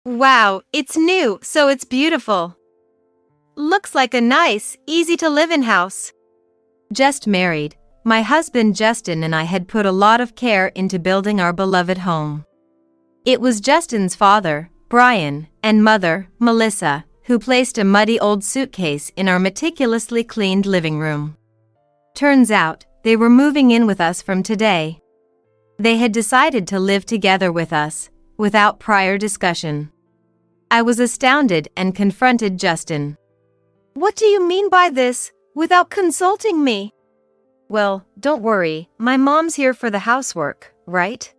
Wow, it's new, so it's beautiful. Looks like a nice, easy-to-live-in house. Just married, my husband Justin and I had put a lot of care into building our beloved home. It was Justin's father, Brian, and mother, Melissa, who placed a muddy old suitcase in our meticulously cleaned living room. Turns out, they were moving in with us from today. They had decided to live together with us, without prior discussion. I was astounded and confronted Justin. "What do you mean by this, without consulting me?" "Well, don't worry, my mom's here for the housework, right?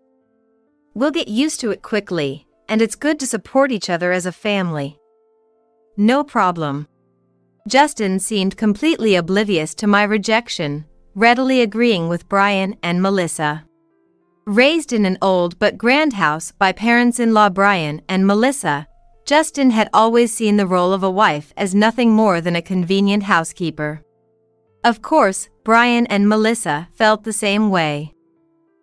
We'll get used to it quickly, and it's good to support each other as a family." "No problem." Justin seemed completely oblivious to my rejection, readily agreeing with Brian and Melissa. Raised in an old but grand house by parents-in-law Brian and Melissa, Justin had always seen the role of a wife as nothing more than a convenient housekeeper. Of course, Brian and Melissa felt the same way.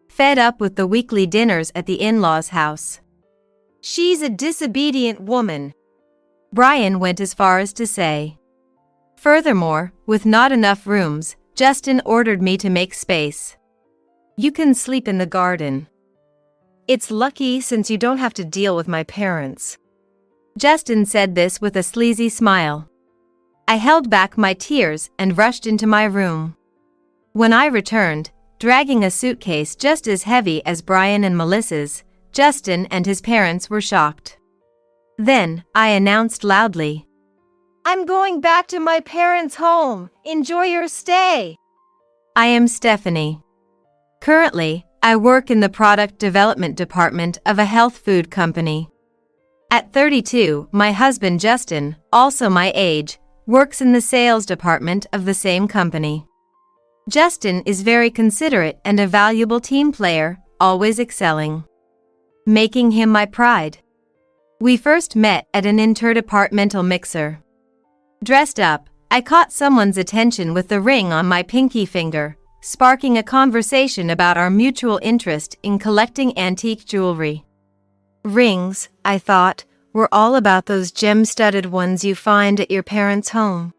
Fed up with the weekly dinners at the in-laws' house. "She's a disobedient woman," Brian went as far as to say. Furthermore, with not enough rooms, Justin ordered me to make space. "You can sleep in the garden. It's lucky since you don't have to deal with my parents." Justin said this with a sleazy smile. I held back my tears and rushed into my room. When I returned, dragging a suitcase just as heavy as Brian and Melissa's, Justin and his parents were shocked. Then, I announced loudly, "I'm going back to my parents' home. Enjoy your stay." I am Stephanie. Currently, I work in the product development department of a health food company. At 32, my husband Justin, also my age, works in the sales department of the same company. Justin is very considerate and a valuable team player, always excelling, making him my pride. We first met at an interdepartmental mixer. Dressed up, I caught someone's attention with the ring on my pinky finger, sparking a conversation about our mutual interest in collecting antique jewelry. Rings, I thought, were all about those gem-studded ones you find at your parents' home.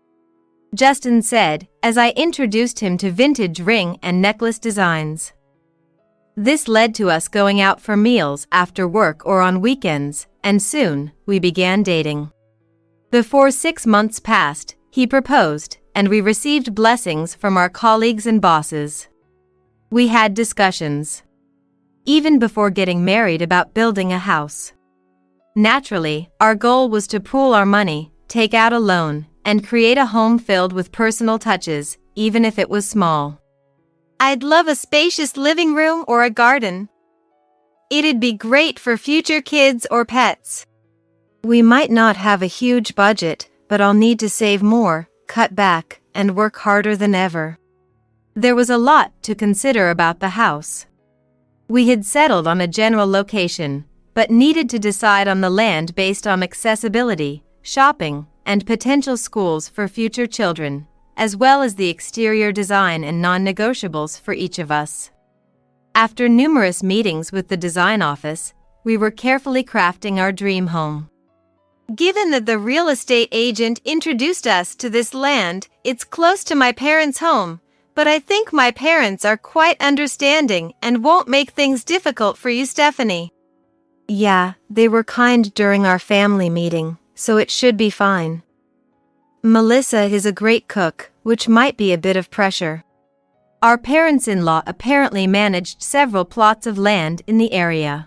Justin said, as I introduced him to vintage ring and necklace designs. This led to us going out for meals after work or on weekends, and soon, we began dating. Before 6 months passed, he proposed, and we received blessings from our colleagues and bosses. We had discussions, even before getting married, about building a house. Naturally, our goal was to pool our money, take out a loan, and create a home filled with personal touches, even if it was small. I'd love a spacious living room or a garden. It'd be great for future kids or pets. We might not have a huge budget, but I'll need to save more, cut back, and work harder than ever. There was a lot to consider about the house. We had settled on a general location, but needed to decide on the land based on accessibility, shopping, and potential schools for future children, as well as the exterior design and non-negotiables for each of us. After numerous meetings with the design office, we were carefully crafting our dream home. Given that the real estate agent introduced us to this land, it's close to my parents' home, but I think my parents are quite understanding and won't make things difficult for you, Stephanie. Yeah, they were kind during our family meeting, so it should be fine. Melissa is a great cook, which might be a bit of pressure. Our parents-in-law apparently managed several plots of land in the area.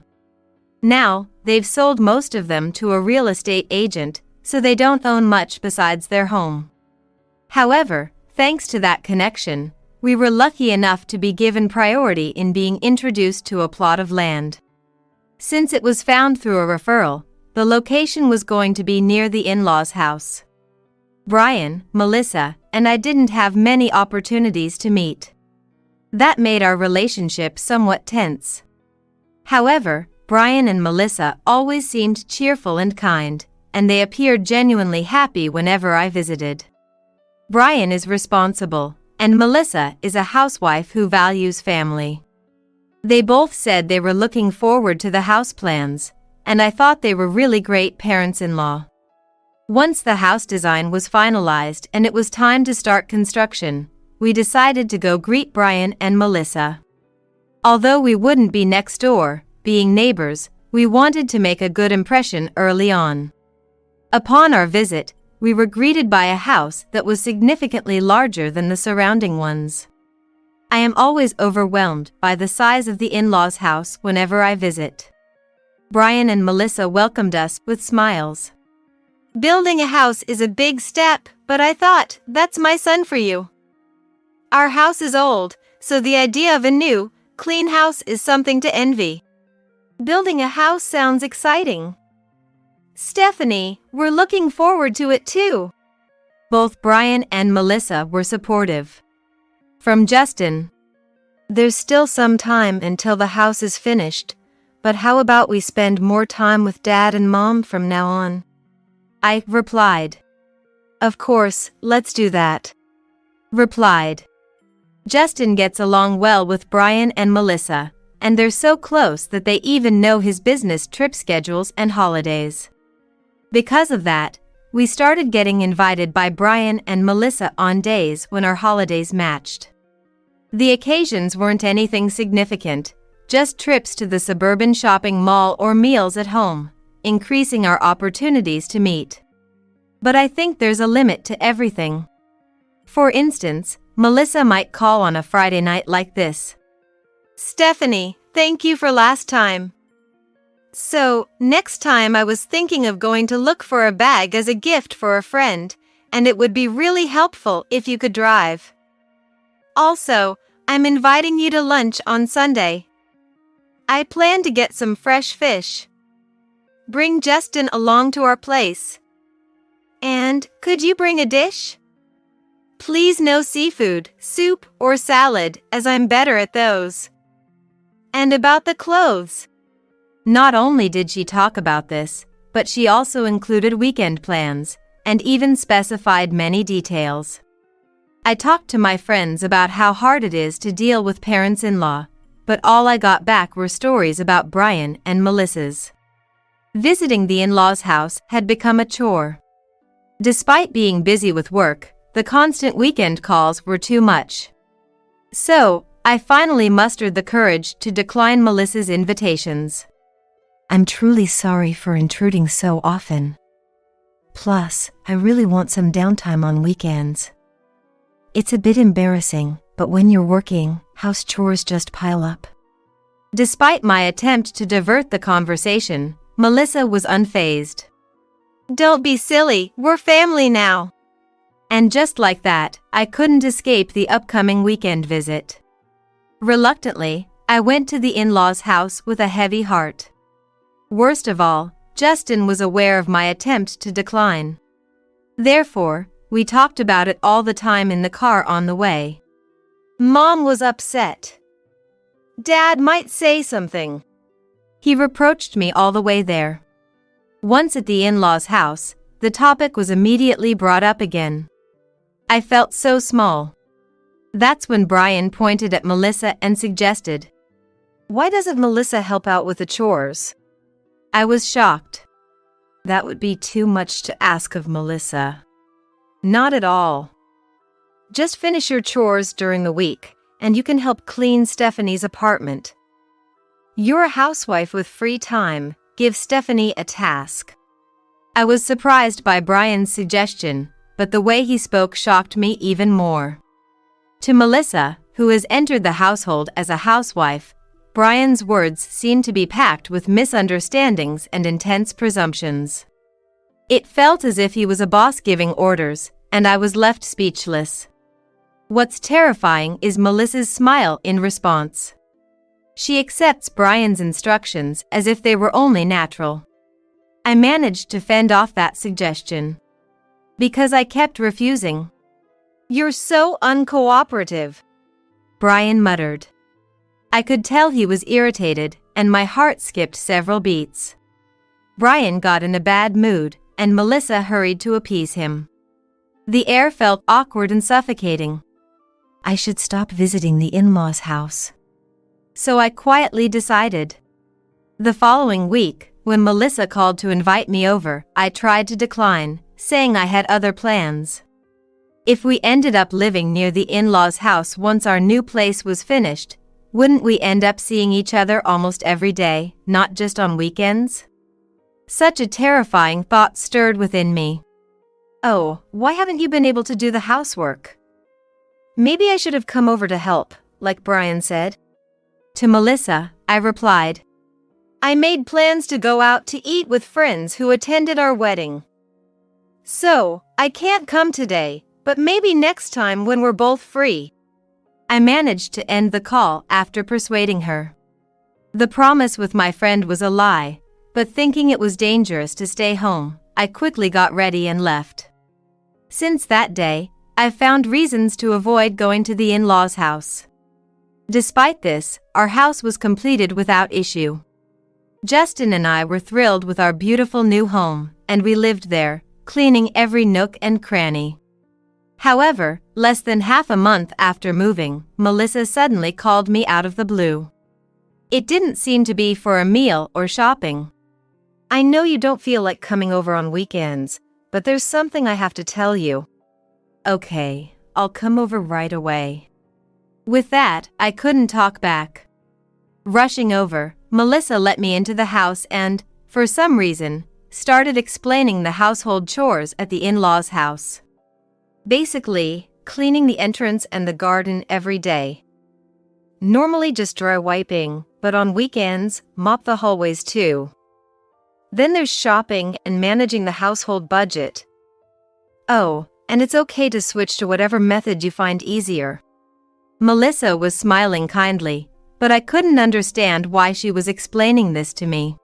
Now, they've sold most of them to a real estate agent, so they don't own much besides their home. However, thanks to that connection, we were lucky enough to be given priority in being introduced to a plot of land. Since it was found through a referral, the location was going to be near the in-laws' house. Brian, Melissa, and I didn't have many opportunities to meet. That made our relationship somewhat tense. However, Brian and Melissa always seemed cheerful and kind, and they appeared genuinely happy whenever I visited. Brian is responsible, and Melissa is a housewife who values family. They both said they were looking forward to the house plans, and I thought they were really great parents-in-law. Once the house design was finalized and it was time to start construction, we decided to go greet Brian and Melissa. Although we wouldn't be next door, being neighbors, we wanted to make a good impression early on. Upon our visit, we were greeted by a house that was significantly larger than the surrounding ones. I am always overwhelmed by the size of the in-laws' house whenever I visit. Brian and Melissa welcomed us with smiles. Building a house is a big step, but I thought, that's my son for you. Our house is old, so the idea of a new, clean house is something to envy. Building a house sounds exciting. Stephanie, we're looking forward to it too. Both Brian and Melissa were supportive. From Justin, there's still some time until the house is finished, but how about we spend more time with Dad and Mom from now on? I replied. Of course, let's do that. Replied. Justin gets along well with Brian and Melissa, and they're so close that they even know his business trip schedules and holidays. Because of that, we started getting invited by Brian and Melissa on days when our holidays matched. The occasions weren't anything significant, just trips to the suburban shopping mall or meals at home, increasing our opportunities to meet. But I think there's a limit to everything. For instance, Melissa might call on a Friday night like this. Stephanie, thank you for last time. So, next time I was thinking of going to look for a bag as a gift for a friend, and it would be really helpful if you could drive. Also, I'm inviting you to lunch on Sunday. I plan to get some fresh fish. Bring Justin along to our place. And, could you bring a dish? Please no seafood, soup, or salad, as I'm better at those. And about the clothes. Not only did she talk about this, but she also included weekend plans, and even specified many details. I talked to my friends about how hard it is to deal with parents-in-law, but all I got back were stories about Brian and Melissa's. Visiting the in-laws' house had become a chore. Despite being busy with work, the constant weekend calls were too much. So, I finally mustered the courage to decline Melissa's invitations. I'm truly sorry for intruding so often. Plus, I really want some downtime on weekends. It's a bit embarrassing, but when you're working, house chores just pile up. Despite my attempt to divert the conversation, Melissa was unfazed. Don't be silly, we're family now. And just like that, I couldn't escape the upcoming weekend visit. Reluctantly, I went to the in-laws' house with a heavy heart. Worst of all, Justin was aware of my attempt to decline. Therefore, we talked about it all the time in the car on the way. Mom was upset. Dad might say something. He reproached me all the way there. Once at the in-laws' house, the topic was immediately brought up again. I felt so small. That's when Brian pointed at Melissa and suggested, Why doesn't Melissa help out with the chores? I was shocked. That would be too much to ask of Melissa. Not at all. Just finish your chores during the week, and you can help clean Stephanie's apartment. You're a housewife with free time. Give Stephanie a task. I was surprised by Brian's suggestion, but the way he spoke shocked me even more. To Melissa, who has entered the household as a housewife, Brian's words seemed to be packed with misunderstandings and intense presumptions. It felt as if he was a boss giving orders, and I was left speechless. What's terrifying is Melissa's smile in response. She accepts Brian's instructions as if they were only natural. I managed to fend off that suggestion. Because I kept refusing. You're so uncooperative, Brian muttered. I could tell he was irritated, and my heart skipped several beats. Brian got in a bad mood, and Melissa hurried to appease him. The air felt awkward and suffocating. I should stop visiting the in-laws' house. So I quietly decided. The following week, when Melissa called to invite me over, I tried to decline, saying I had other plans. If we ended up living near the in-laws' house once our new place was finished, wouldn't we end up seeing each other almost every day, not just on weekends? Such a terrifying thought stirred within me. Oh, why haven't you been able to do the housework? Maybe I should have come over to help, like Brian said. To Melissa, I replied, I made plans to go out to eat with friends who attended our wedding. So, I can't come today, but maybe next time when we're both free. I managed to end the call after persuading her. The promise with my friend was a lie, but thinking it was dangerous to stay home, I quickly got ready and left. Since that day, I've found reasons to avoid going to the in-laws' house. Despite this, our house was completed without issue. Justin and I were thrilled with our beautiful new home, and we lived there, cleaning every nook and cranny. However, less than half a month after moving, Melissa suddenly called me out of the blue. It didn't seem to be for a meal or shopping. I know you don't feel like coming over on weekends, but there's something I have to tell you. Okay, I'll come over right away. With that, I couldn't talk back. Rushing over, Melissa let me into the house and, for some reason, started explaining the household chores at the in-laws' house. Basically, cleaning the entrance and the garden every day. Normally just dry wiping, but on weekends, mop the hallways too. Then there's shopping and managing the household budget. Oh, and it's okay to switch to whatever method you find easier. Melissa was smiling kindly, but I couldn't understand why she was explaining this to me.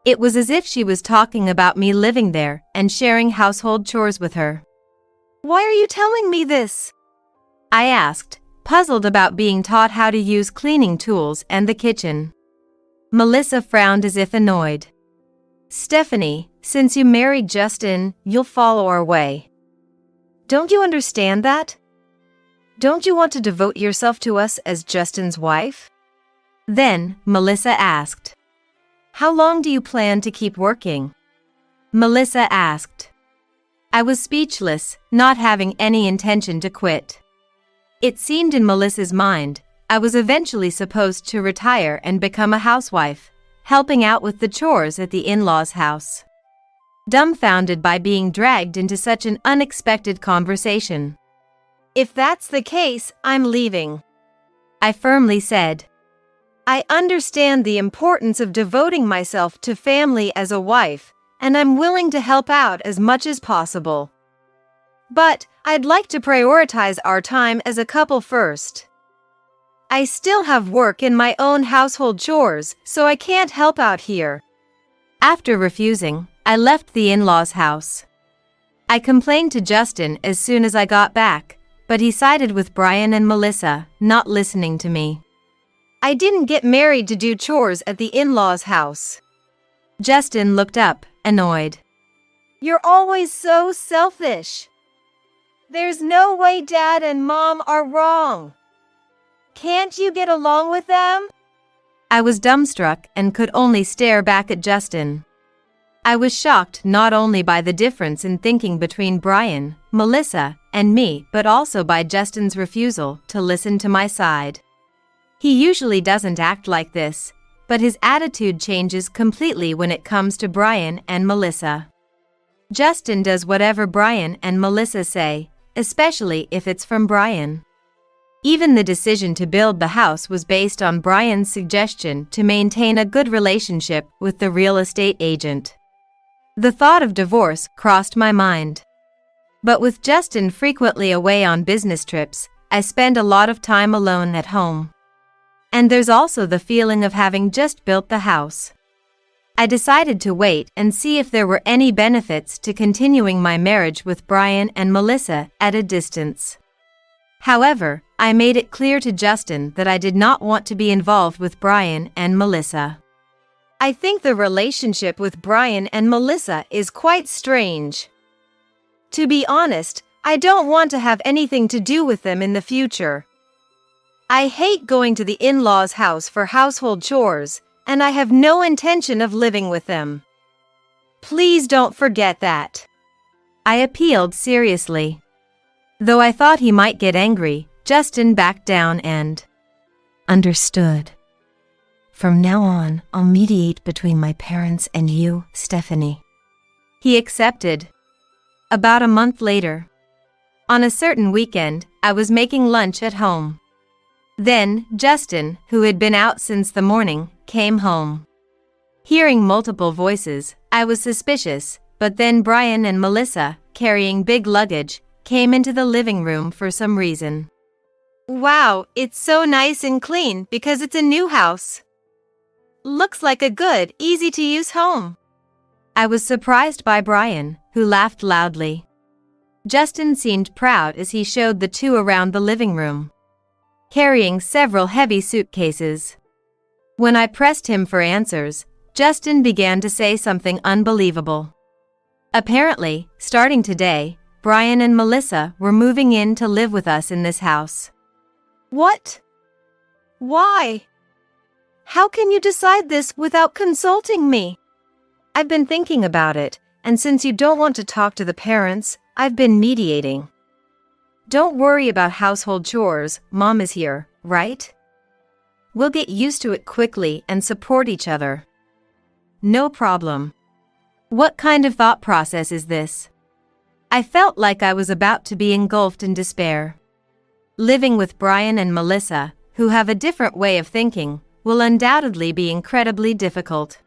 It was as if she was talking about me living there and sharing household chores with her. Why are you telling me this? I asked, puzzled about being taught how to use cleaning tools and the kitchen. Melissa frowned as if annoyed. Stephanie, since you married Justin, you'll follow our way. Don't you understand that? Don't you want to devote yourself to us as Justin's wife? Then, Melissa asked, How long do you plan to keep working? Melissa asked. I was speechless, not having any intention to quit. It seemed in Melissa's mind, I was eventually supposed to retire and become a housewife, helping out with the chores at the in-laws' house. Dumbfounded by being dragged into such an unexpected conversation. If that's the case, I'm leaving, I firmly said. I understand the importance of devoting myself to family as a wife, and I'm willing to help out as much as possible. But I'd like to prioritize our time as a couple first. I still have work in my own household chores, so I can't help out here. After refusing, I left the in-laws' house. I complained to Justin as soon as I got back, but he sided with Brian and Melissa, not listening to me. I didn't get married to do chores at the in-laws' house. Justin looked up, annoyed. You're always so selfish. There's no way Dad and Mom are wrong. Can't you get along with them? I was dumbstruck and could only stare back at Justin. I was shocked not only by the difference in thinking between Brian, Melissa, and me, but also by Justin's refusal to listen to my side. He usually doesn't act like this, but his attitude changes completely when it comes to Brian and Melissa. Justin does whatever Brian and Melissa say, especially if it's from Brian. Even the decision to build the house was based on Brian's suggestion to maintain a good relationship with the real estate agent. The thought of divorce crossed my mind. But with Justin frequently away on business trips, I spend a lot of time alone at home. And there's also the feeling of having just built the house. I decided to wait and see if there were any benefits to continuing my marriage with Brian and Melissa at a distance. However, I made it clear to Justin that I did not want to be involved with Brian and Melissa. I think the relationship with Brian and Melissa is quite strange. To be honest, I don't want to have anything to do with them in the future. I hate going to the in-laws' house for household chores, and I have no intention of living with them. Please don't forget that. I appealed seriously. Though I thought he might get angry, Justin backed down and understood. From now on, I'll mediate between my parents and you, Stephanie. He accepted. About a month later, on a certain weekend, I was making lunch at home. Then, Justin, who had been out since the morning, came home. Hearing multiple voices, I was suspicious, but then Brian and Melissa, carrying big luggage, came into the living room for some reason. Wow, it's so nice and clean because it's a new house. Looks like a good, easy-to-use home. I was surprised by Brian, who laughed loudly. Justin seemed proud as he showed the two around the living room, carrying several heavy suitcases. When I pressed him for answers, Justin began to say something unbelievable. Apparently, starting today, Brian and Melissa were moving in to live with us in this house. What? Why? How can you decide this without consulting me? I've been thinking about it, and since you don't want to talk to the parents, I've been mediating. Don't worry about household chores, Mom is here, right? We'll get used to it quickly and support each other. No problem. What kind of thought process is this? I felt like I was about to be engulfed in despair. Living with Brian and Melissa, who have a different way of thinking, will undoubtedly be incredibly difficult.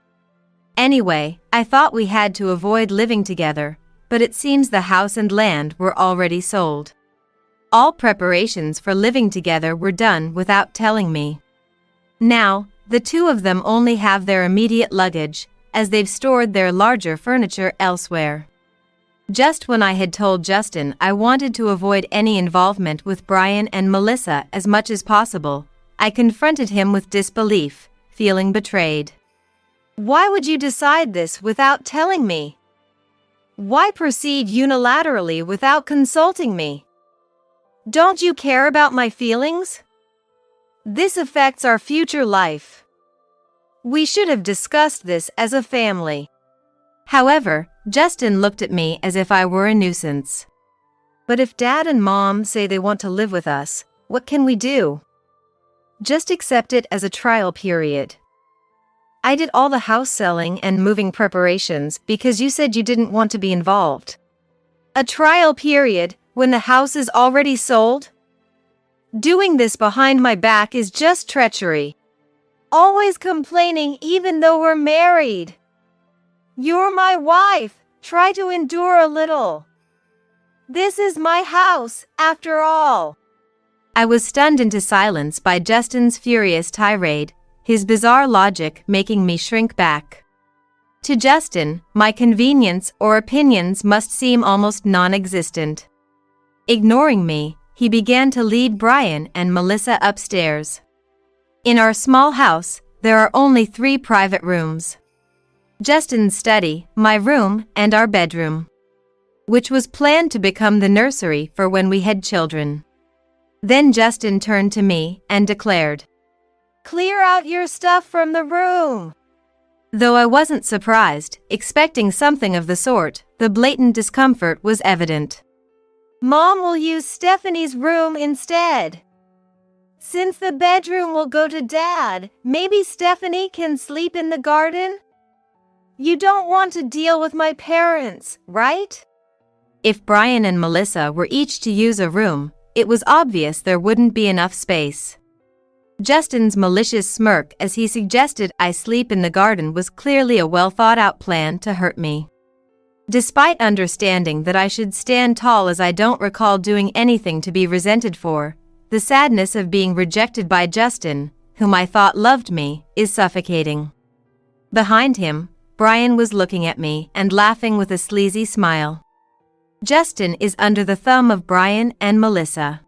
Anyway, I thought we had to avoid living together, but it seems the house and land were already sold. All preparations for living together were done without telling me. Now, the two of them only have their immediate luggage, as they've stored their larger furniture elsewhere. Just when I had told Justin I wanted to avoid any involvement with Brian and Melissa as much as possible, I confronted him with disbelief, feeling betrayed. Why would you decide this without telling me? Why proceed unilaterally without consulting me? Don't you care about my feelings? This affects our future life. We should have discussed this as a family. However, Justin looked at me as if I were a nuisance. But if Dad and Mom say they want to live with us, what can we do? Just accept it as a trial period. I did all the house selling and moving preparations because you said you didn't want to be involved. A trial period when the house is already sold? Doing this behind my back is just treachery. Always complaining even though we're married. You're my wife. Try to endure a little. This is my house, after all. I was stunned into silence by Justin's furious tirade, his bizarre logic making me shrink back. To Justin, my convenience or opinions must seem almost non-existent. Ignoring me, he began to lead Brian and Melissa upstairs. In our small house, there are only 3 private rooms. Justin's study, my room, and our bedroom, which was planned to become the nursery for when we had children. Then Justin turned to me and declared, "Clear out your stuff from the room." Though I wasn't surprised, expecting something of the sort, the blatant discomfort was evident. Mom will use Stephanie's room instead. Since the bedroom will go to Dad, maybe Stephanie can sleep in the garden? You don't want to deal with my parents, right? If Brian and Melissa were each to use a room, it was obvious there wouldn't be enough space. Justin's malicious smirk as he suggested I sleep in the garden was clearly a well-thought-out plan to hurt me. Despite understanding that I should stand tall as I don't recall doing anything to be resented for, the sadness of being rejected by Justin, whom I thought loved me, is suffocating. Behind him, Brian was looking at me and laughing with a sleazy smile. Justin is under the thumb of Brian and Melissa.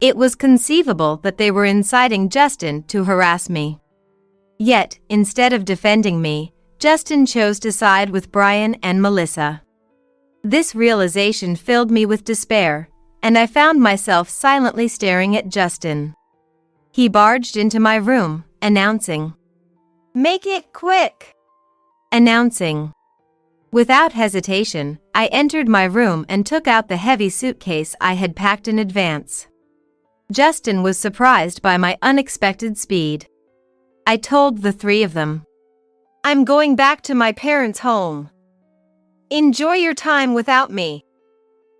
It was conceivable that they were inciting Justin to harass me. Yet, instead of defending me, Justin chose to side with Brian and Melissa. This realization filled me with despair, and I found myself silently staring at Justin. He barged into my room, announcing, Make it quick!" announcing. Without hesitation, I entered my room and took out the heavy suitcase I had packed in advance. Justin was surprised by my unexpected speed. I told the three of them, "I'm going back to my parents' home. Enjoy your time without me."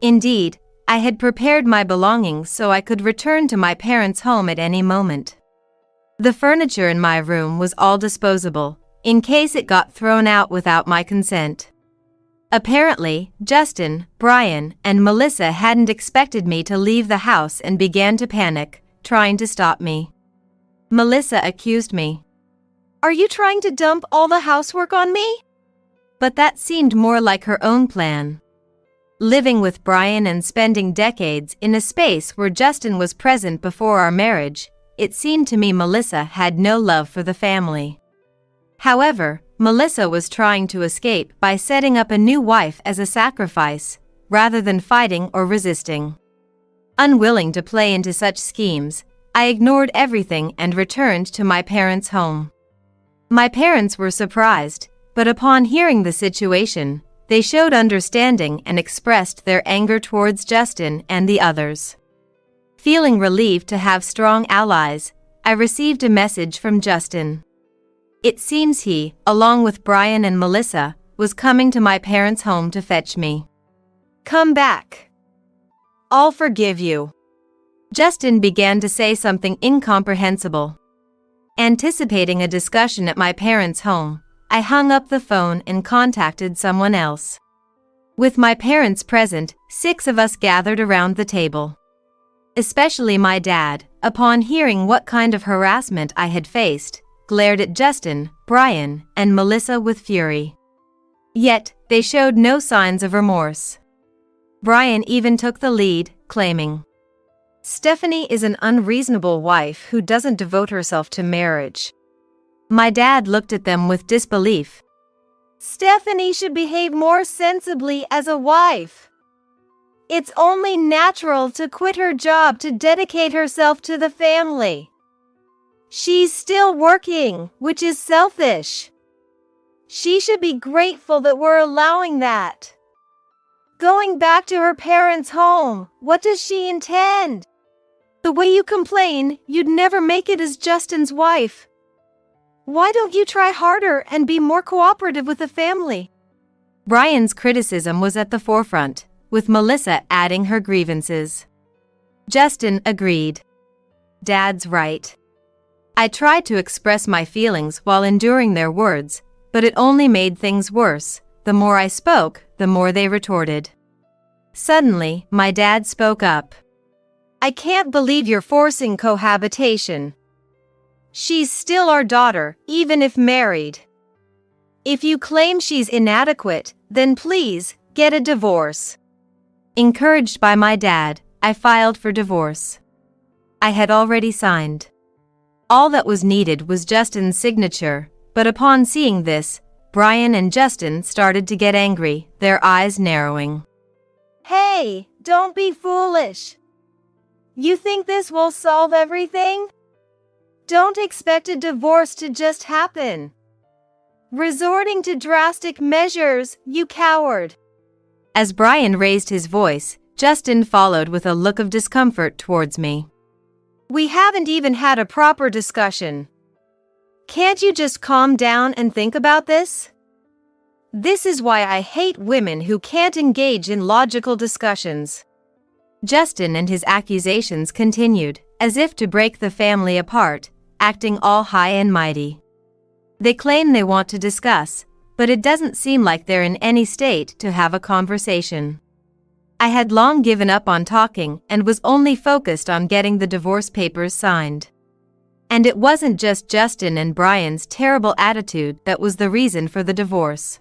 Indeed, I had prepared my belongings so I could return to my parents' home at any moment. The furniture in my room was all disposable, in case it got thrown out without my consent. Apparently, Justin, Brian, and Melissa hadn't expected me to leave the house and began to panic, trying to stop me. Melissa accused me. "Are you trying to dump all the housework on me?" But that seemed more like her own plan. Living with Brian and spending decades in a space where Justin was present before our marriage, it seemed to me Melissa had no love for the family. However, Melissa was trying to escape by setting up a new wife as a sacrifice, rather than fighting or resisting. Unwilling to play into such schemes, I ignored everything and returned to my parents' home. My parents were surprised, but upon hearing the situation, they showed understanding and expressed their anger towards Justin and the others. Feeling relieved to have strong allies, I received a message from Justin. It seems he, along with Brian and Melissa, was coming to my parents' home to fetch me. "Come back. I'll forgive you." Justin began to say something incomprehensible. Anticipating a discussion at my parents' home, I hung up the phone and contacted someone else. With my parents present, 6 of us gathered around the table. Especially my dad, upon hearing what kind of harassment I had faced, glared at Justin, Brian, and Melissa with fury. Yet, they showed no signs of remorse. Brian even took the lead, claiming, "Stephanie is an unreasonable wife who doesn't devote herself to marriage." My dad looked at them with disbelief. "Stephanie should behave more sensibly as a wife. It's only natural to quit her job to dedicate herself to the family. She's still working, which is selfish. She should be grateful that we're allowing that. Going back to her parents' home, what does she intend? The way you complain, you'd never make it as Justin's wife. Why don't you try harder and be more cooperative with the family?" Brian's criticism was at the forefront, with Melissa adding her grievances. Justin agreed. Dad's right. I tried to express my feelings while enduring their words, but it only made things worse. The more I spoke, the more they retorted. Suddenly, my dad spoke up. "I can't believe you're forcing cohabitation. She's still our daughter, even if married. If you claim she's inadequate, then please, get a divorce." Encouraged by my dad, I filed for divorce. I had already signed. All that was needed was Justin's signature, but upon seeing this, Brian and Justin started to get angry, their eyes narrowing. "Hey, don't be foolish. You think this will solve everything? Don't expect a divorce to just happen. Resorting to drastic measures, you coward." As Brian raised his voice, Justin followed with a look of discomfort towards me. "We haven't even had a proper discussion. Can't you just calm down and think about this? This is why I hate women who can't engage in logical discussions." Justin and his accusations continued, as if to break the family apart, acting all high and mighty. They claim they want to discuss, but it doesn't seem like they're in any state to have a conversation. I had long given up on talking and was only focused on getting the divorce papers signed. And it wasn't just Justin and Brian's terrible attitude that was the reason for the divorce.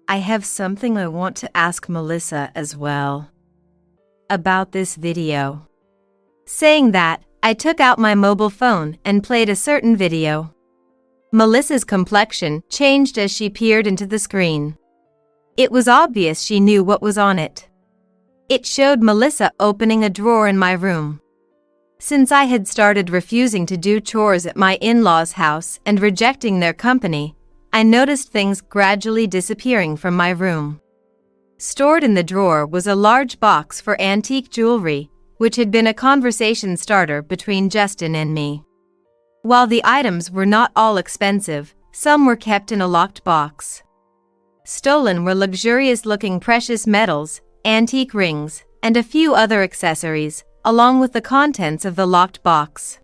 I have something I want to ask Melissa as well about this video. Saying that, I took out my mobile phone and played a certain video. Melissa's complexion changed as she peered into the screen. It was obvious she knew what was on it. It showed Melissa opening a drawer in my room. Since I had started refusing to do chores at my in-laws' house and rejecting their company, I noticed things gradually disappearing from my room. Stored in the drawer was a large box for antique jewelry, which had been a conversation starter between Justin and me. While the items were not all expensive, some were kept in a locked box. Stolen were luxurious-looking precious metals, antique rings, and a few other accessories, along with the contents of the locked box.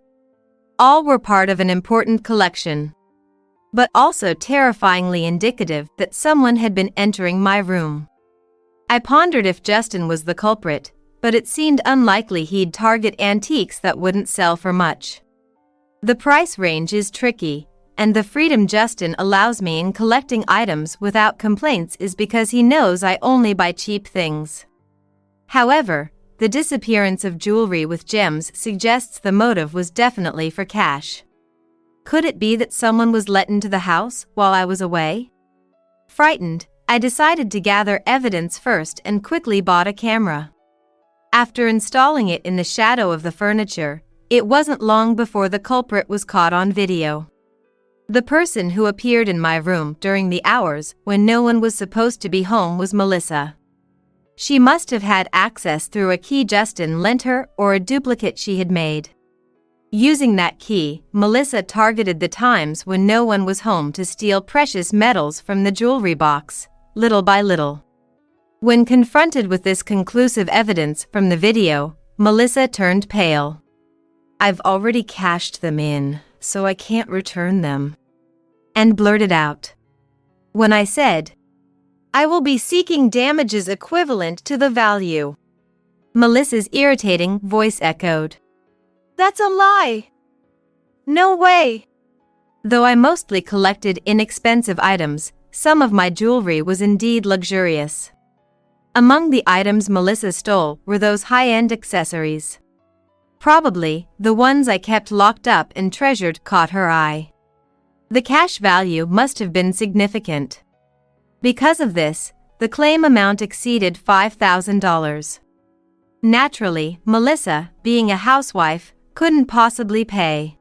All were part of an important collection, but also terrifyingly indicative that someone had been entering my room. I pondered if Justin was the culprit, but it seemed unlikely he'd target antiques that wouldn't sell for much. The price range is tricky, and the freedom Justin allows me in collecting items without complaints is because he knows I only buy cheap things. However, the disappearance of jewelry with gems suggests the motive was definitely for cash. Could it be that someone was let into the house while I was away? Frightened, I decided to gather evidence first and quickly bought a camera. After installing it in the shadow of the furniture, it wasn't long before the culprit was caught on video. The person who appeared in my room during the hours when no one was supposed to be home was Melissa. She must have had access through a key Justin lent her or a duplicate she had made. Using that key, Melissa targeted the times when no one was home to steal precious metals from the jewelry box, little by little. When confronted with this conclusive evidence from the video, Melissa turned pale. "I've already cashed them in, so I can't return them," and blurted out. When I said, "I will be seeking damages equivalent to the value," Melissa's irritating voice echoed, "That's a lie! No way!" Though I mostly collected inexpensive items, some of my jewelry was indeed luxurious. Among the items Melissa stole were those high-end accessories. Probably, the ones I kept locked up and treasured caught her eye. The cash value must have been significant. Because of this, the claim amount exceeded $5,000. Naturally, Melissa, being a housewife, couldn't possibly pay.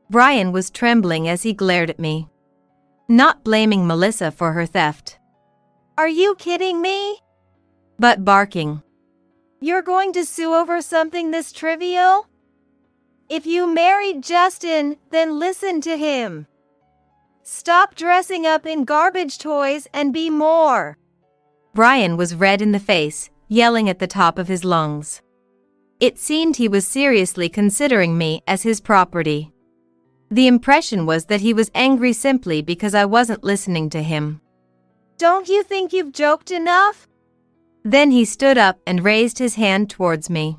Brian was trembling as he glared at me, not blaming Melissa for her theft. "Are you kidding me?" but barking, "You're going to sue over something this trivial? If you married Justin, then listen to him. Stop dressing up in garbage toys and be more." Brian was red in the face, yelling at the top of his lungs. It seemed he was seriously considering me as his property. The impression was that he was angry simply because I wasn't listening to him. "Don't you think you've joked enough?" Then he stood up and raised his hand towards me.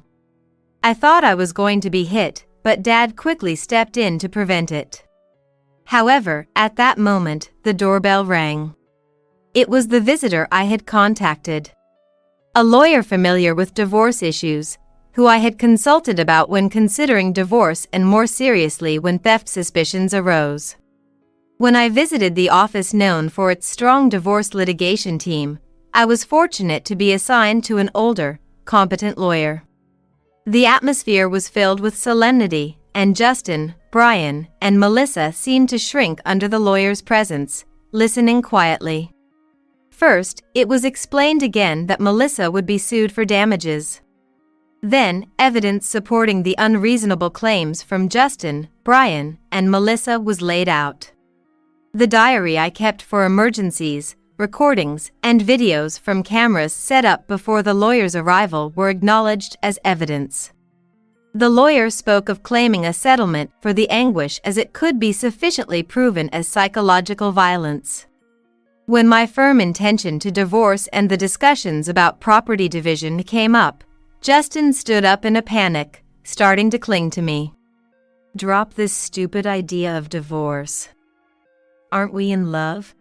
I thought I was going to be hit, but Dad quickly stepped in to prevent it. However, at that moment, the doorbell rang. It was the visitor I had contacted. A lawyer familiar with divorce issues, who I had consulted about when considering divorce and more seriously when theft suspicions arose. When I visited the office known for its strong divorce litigation team, I was fortunate to be assigned to an older, competent lawyer. The atmosphere was filled with solemnity, and Justin, Brian, and Melissa seemed to shrink under the lawyer's presence, listening quietly. First, it was explained again that Melissa would be sued for damages. Then, evidence supporting the unreasonable claims from Justin, Brian, and Melissa was laid out. The diary I kept for emergencies, recordings, and videos from cameras set up before the lawyer's arrival were acknowledged as evidence. The lawyer spoke of claiming a settlement for the anguish as it could be sufficiently proven as psychological violence. When my firm intention to divorce and the discussions about property division came up, Justin stood up in a panic, starting to cling to me. "Drop this stupid idea of divorce. Aren't we in love?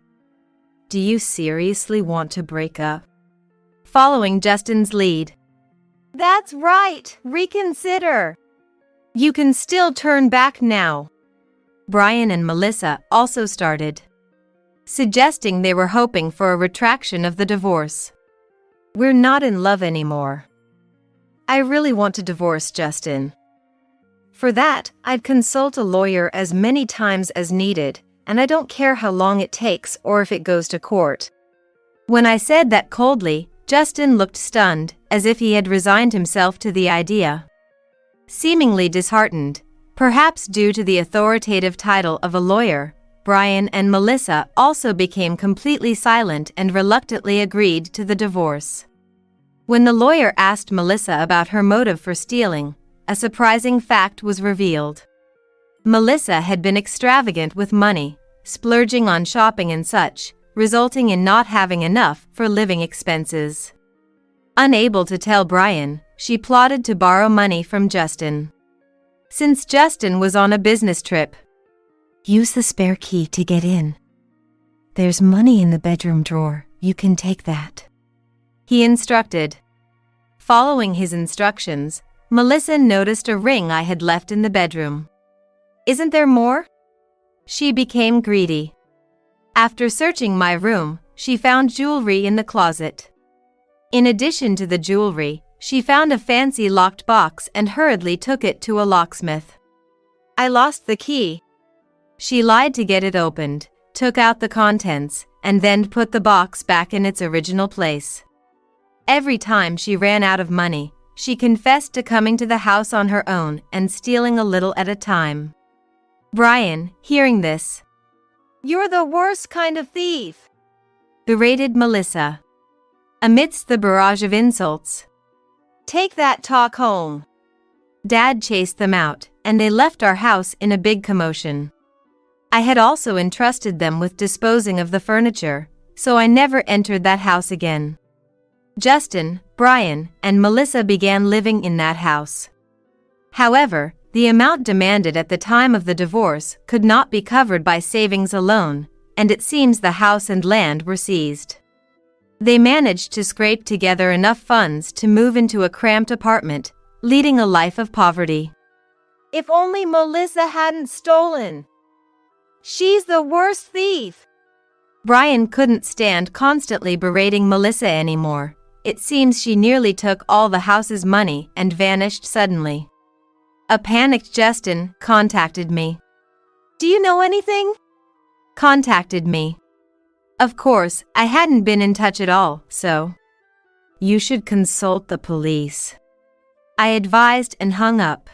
Do you seriously want to break up?" Following Justin's lead, "That's right, reconsider. You can still turn back now." Brian and Melissa also started, suggesting they were hoping for a retraction of the divorce. "We're not in love anymore. I really want to divorce Justin." For that, I'd consult a lawyer as many times as needed, and I don't care how long it takes or if it goes to court. When I said that coldly, Justin looked stunned, as if he had resigned himself to the idea. Seemingly disheartened, perhaps due to the authoritative title of a lawyer, Brian and Melissa also became completely silent and reluctantly agreed to the divorce. When the lawyer asked Melissa about her motive for stealing, a surprising fact was revealed. Melissa had been extravagant with money, splurging on shopping and such, resulting in not having enough for living expenses. Unable to tell Brian, she plotted to borrow money from Justin. Since Justin was on a business trip, "Use the spare key to get in. There's money in the bedroom drawer, you can take that," he instructed. Following his instructions, Melissa noticed a ring I had left in the bedroom. "Isn't there more?" She became greedy. After searching my room, she found jewelry in the closet. In addition to the jewelry, she found a fancy locked box and hurriedly took it to a locksmith. "I lost the key." She lied to get it opened, took out the contents, and then put the box back in its original place. Every time she ran out of money, she confessed to coming to the house on her own and stealing a little at a time. Brian, hearing this, "You're the worst kind of thief," berated Melissa. Amidst the barrage of insults, "Take that talk home." Dad chased them out, and they left our house in a big commotion. I had also entrusted them with disposing of the furniture, so I never entered that house again. Justin, Brian, and Melissa began living in that house. However, the amount demanded at the time of the divorce could not be covered by savings alone, and it seems the house and land were seized. They managed to scrape together enough funds to move into a cramped apartment, leading a life of poverty. "If only Melissa hadn't stolen. She's the worst thief." Brian couldn't stand constantly berating Melissa anymore. It seems she nearly took all the house's money and vanished suddenly. A panicked Justin contacted me. "Do you know anything?" Contacted me. Of course, I hadn't been in touch at all, so. "You should consult the police," I advised and hung up.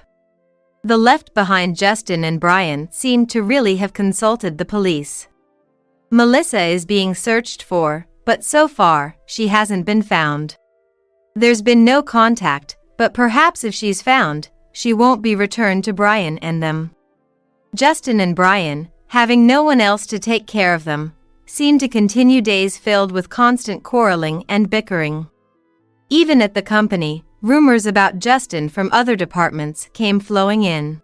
The left behind Justin and Brian seemed to really have consulted the police. Melissa is being searched for, but so far, she hasn't been found. There's been no contact, but perhaps if she's found, she won't be returned to Brian and them. Justin and Brian, having no one else to take care of them, seemed to continue days filled with constant quarreling and bickering. Even at the company, rumors about Justin from other departments came flowing in.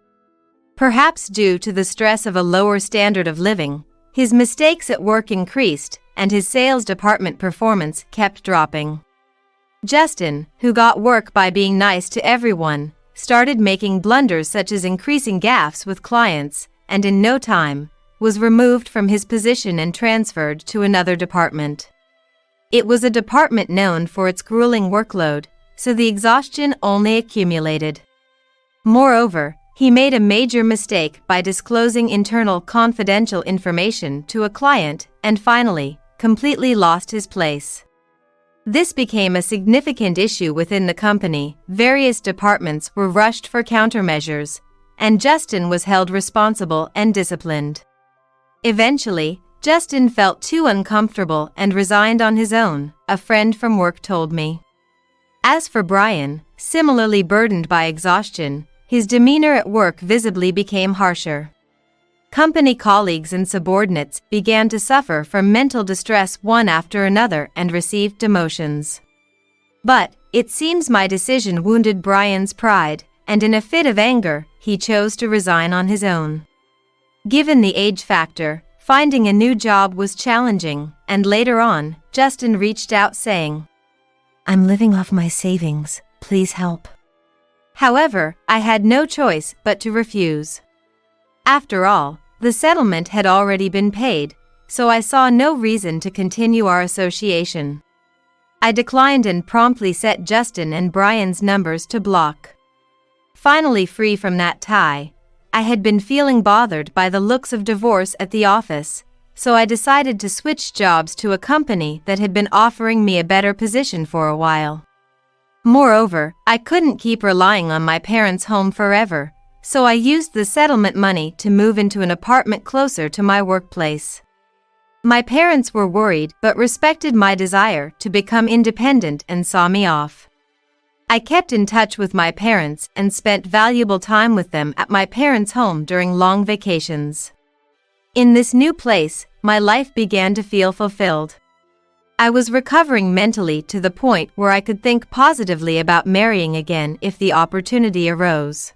Perhaps due to the stress of a lower standard of living, his mistakes at work increased, and his sales department performance kept dropping. Justin, who got work by being nice to everyone, started making blunders such as increasing gaffes with clients, and in no time, was removed from his position and transferred to another department. It was a department known for its grueling workload, so the exhaustion only accumulated. Moreover, he made a major mistake by disclosing internal confidential information to a client and finally, completely lost his place. This became a significant issue within the company. Various departments were rushed for countermeasures, and Justin was held responsible and disciplined. Eventually, Justin felt too uncomfortable and resigned on his own, a friend from work told me. As for Brian, similarly burdened by exhaustion, his demeanor at work visibly became harsher. Company colleagues and subordinates began to suffer from mental distress one after another and received demotions. But, it seems my decision wounded Brian's pride, and in a fit of anger, he chose to resign on his own. Given the age factor, finding a new job was challenging, and later on, Justin reached out saying, "I'm living off my savings, please help." However, I had no choice but to refuse. After all, the settlement had already been paid, so I saw no reason to continue our association. I declined and promptly set Justin and Brian's numbers to block. Finally free from that tie, I had been feeling bothered by the looks of divorce at the office, so I decided to switch jobs to a company that had been offering me a better position for a while. Moreover, I couldn't keep relying on my parents' home forever, so I used the settlement money to move into an apartment closer to my workplace. My parents were worried but respected my desire to become independent and saw me off. I kept in touch with my parents and spent valuable time with them at my parents' home during long vacations. In this new place, my life began to feel fulfilled. I was recovering mentally to the point where I could think positively about marrying again if the opportunity arose.